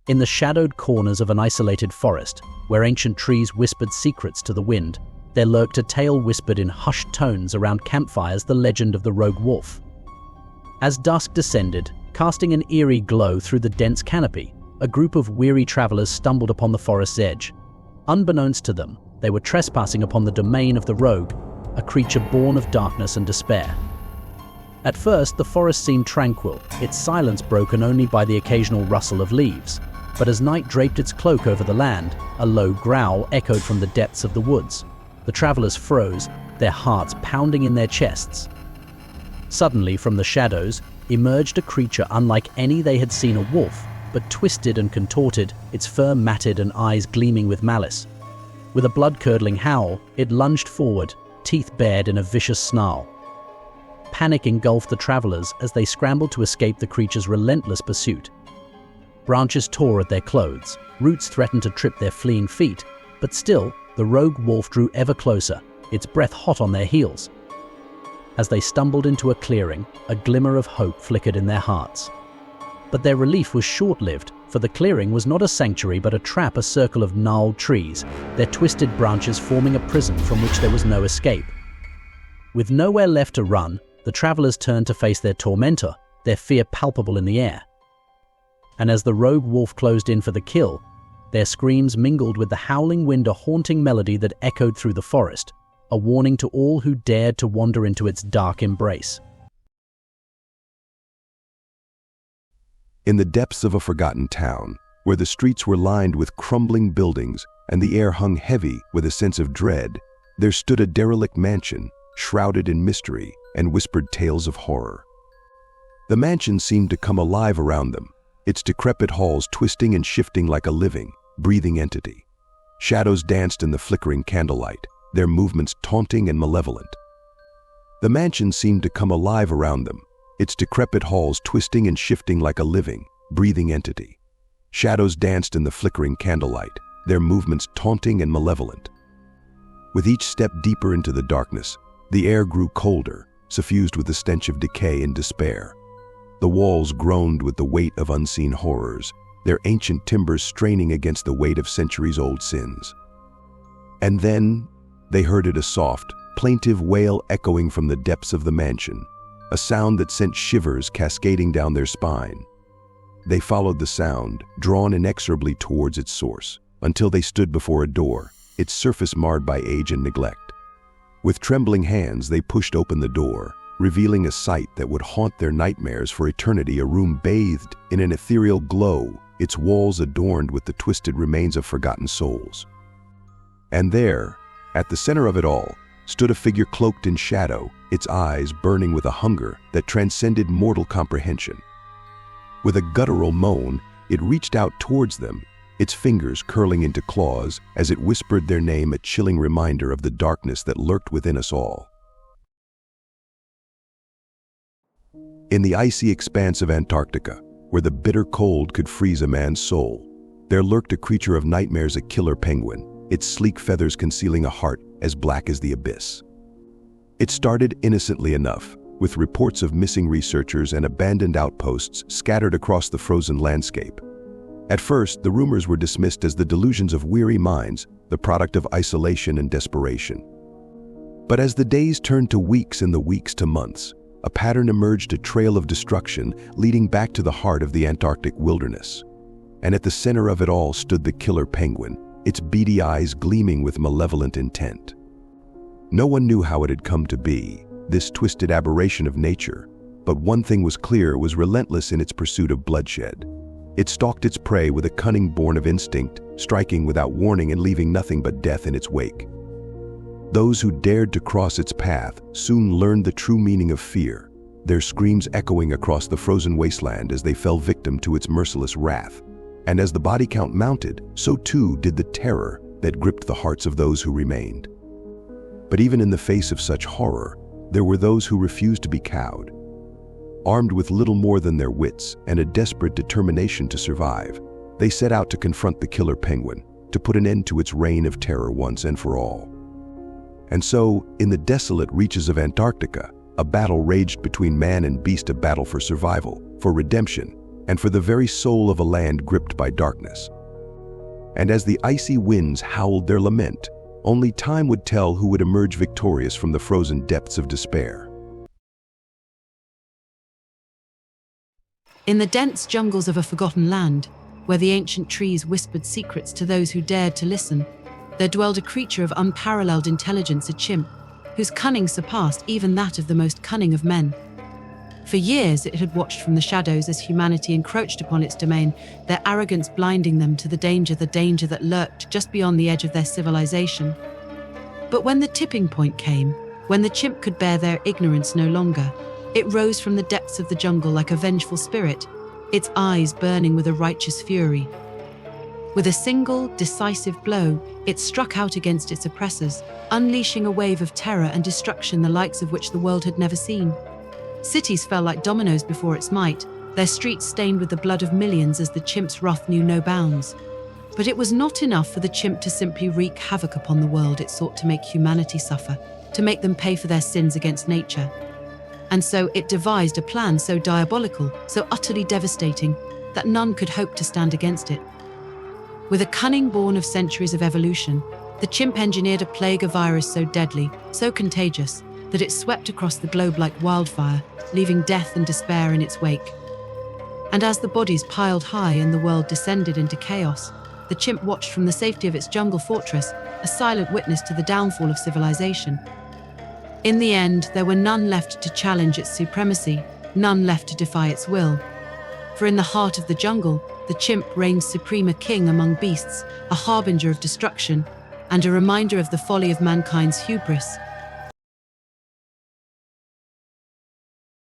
In the shadowed corners of an isolated forest, where ancient trees whispered secrets to the wind, there lurked a tale whispered in hushed tones around campfires, the legend of the rogue wolf. As dusk descended, casting an eerie glow through the dense canopy, a group of weary travelers stumbled upon the forest's edge. Unbeknownst to them, they were trespassing upon the domain of the rogue, a creature born of darkness and despair. At first, the forest seemed tranquil, its silence broken only by the occasional rustle of leaves. But as night draped its cloak over the land, a low growl echoed from the depths of the woods. The travelers froze, their hearts pounding in their chests. Suddenly, from the shadows, emerged a creature unlike any they had seen. A wolf, but twisted and contorted, its fur matted and eyes gleaming with malice. With a blood-curdling howl, it lunged forward, teeth bared in a vicious snarl. Panic engulfed the travelers as they scrambled to escape the creature's relentless pursuit. Branches tore at their clothes, roots threatened to trip their fleeing feet, but still, the rogue wolf drew ever closer, its breath hot on their heels. As they stumbled into a clearing, a glimmer of hope flickered in their hearts. But their relief was short-lived, for the clearing was not a sanctuary but a trap, a circle of gnarled trees, their twisted branches forming a prison from which there was no escape. With nowhere left to run, the travelers turned to face their tormentor, their fear palpable in the air. And as the rogue wolf closed in for the kill, their screams mingled with the howling wind, a haunting melody that echoed through the forest, a warning to all who dared to wander into its dark embrace. In the depths of a forgotten town, where the streets were lined with crumbling buildings and the air hung heavy with a sense of dread, there stood a derelict mansion, shrouded in mystery and whispered tales of horror. The mansion seemed to come alive around them, its decrepit halls twisting and shifting like a living, breathing entity. Shadows danced in the flickering candlelight, their movements taunting and malevolent. The mansion seemed to come alive around them, its decrepit halls twisting and shifting like a living, breathing entity. Shadows danced in the flickering candlelight, their movements taunting and malevolent. With each step deeper into the darkness, the air grew colder, suffused with the stench of decay and despair. The walls groaned with the weight of unseen horrors, their ancient timbers straining against the weight of centuries-old sins. And then they heard a soft, plaintive wail echoing from the depths of the mansion, a sound that sent shivers cascading down their spine. They followed the sound, drawn inexorably towards its source, until they stood before a door, its surface marred by age and neglect. With trembling hands, they pushed open the door, revealing a sight that would haunt their nightmares for eternity, a room bathed in an ethereal glow, its walls adorned with the twisted remains of forgotten souls. And there, at the center of it all, stood a figure cloaked in shadow, its eyes burning with a hunger that transcended mortal comprehension. With a guttural moan, it reached out towards them, its fingers curling into claws as it whispered their name, a chilling reminder of the darkness that lurked within us all. In the icy expanse of Antarctica, where the bitter cold could freeze a man's soul, there lurked a creature of nightmares, a killer penguin, its sleek feathers concealing a heart as black as the abyss. It started innocently enough, with reports of missing researchers and abandoned outposts scattered across the frozen landscape. At first, the rumors were dismissed as the delusions of weary minds, the product of isolation and desperation. But as the days turned to weeks and the weeks to months, a pattern emerged, a trail of destruction leading back to the heart of the Antarctic wilderness. And at the center of it all stood the killer penguin, its beady eyes gleaming with malevolent intent. No one knew how it had come to be, this twisted aberration of nature, but one thing was clear: it was relentless in its pursuit of bloodshed. It stalked its prey with a cunning born of instinct, striking without warning and leaving nothing but death in its wake. Those who dared to cross its path soon learned the true meaning of fear, their screams echoing across the frozen wasteland as they fell victim to its merciless wrath. And as the body count mounted, so too did the terror that gripped the hearts of those who remained. But even in the face of such horror, there were those who refused to be cowed. Armed with little more than their wits and a desperate determination to survive, they set out to confront the killer penguin, to put an end to its reign of terror once and for all. And so, in the desolate reaches of Antarctica, a battle raged between man and beast, a battle for survival, for redemption, and for the very soul of a land gripped by darkness. And as the icy winds howled their lament, only time would tell who would emerge victorious from the frozen depths of despair. In the dense jungles of a forgotten land, where the ancient trees whispered secrets to those who dared to listen, there dwelled a creature of unparalleled intelligence, a chimp, whose cunning surpassed even that of the most cunning of men. For years it had watched from the shadows as humanity encroached upon its domain, their arrogance blinding them to the danger that lurked just beyond the edge of their civilization. But when the tipping point came, when the chimp could bear their ignorance no longer, it rose from the depths of the jungle like a vengeful spirit, its eyes burning with a righteous fury. With a single, decisive blow, it struck out against its oppressors, unleashing a wave of terror and destruction the likes of which the world had never seen. Cities fell like dominoes before its might, their streets stained with the blood of millions as the chimp's wrath knew no bounds. But it was not enough for the chimp to simply wreak havoc upon the world. It sought to make humanity suffer, to make them pay for their sins against nature. And so it devised a plan so diabolical, so utterly devastating, that none could hope to stand against it. With a cunning born of centuries of evolution, the chimp engineered a plague, a virus so deadly, so contagious, that it swept across the globe like wildfire, leaving death and despair in its wake. And as the bodies piled high and the world descended into chaos, the chimp watched from the safety of its jungle fortress, a silent witness to the downfall of civilization. In the end, there were none left to challenge its supremacy, none left to defy its will. For in the heart of the jungle, the chimp reigned supreme, a king among beasts, a harbinger of destruction, and a reminder of the folly of mankind's hubris.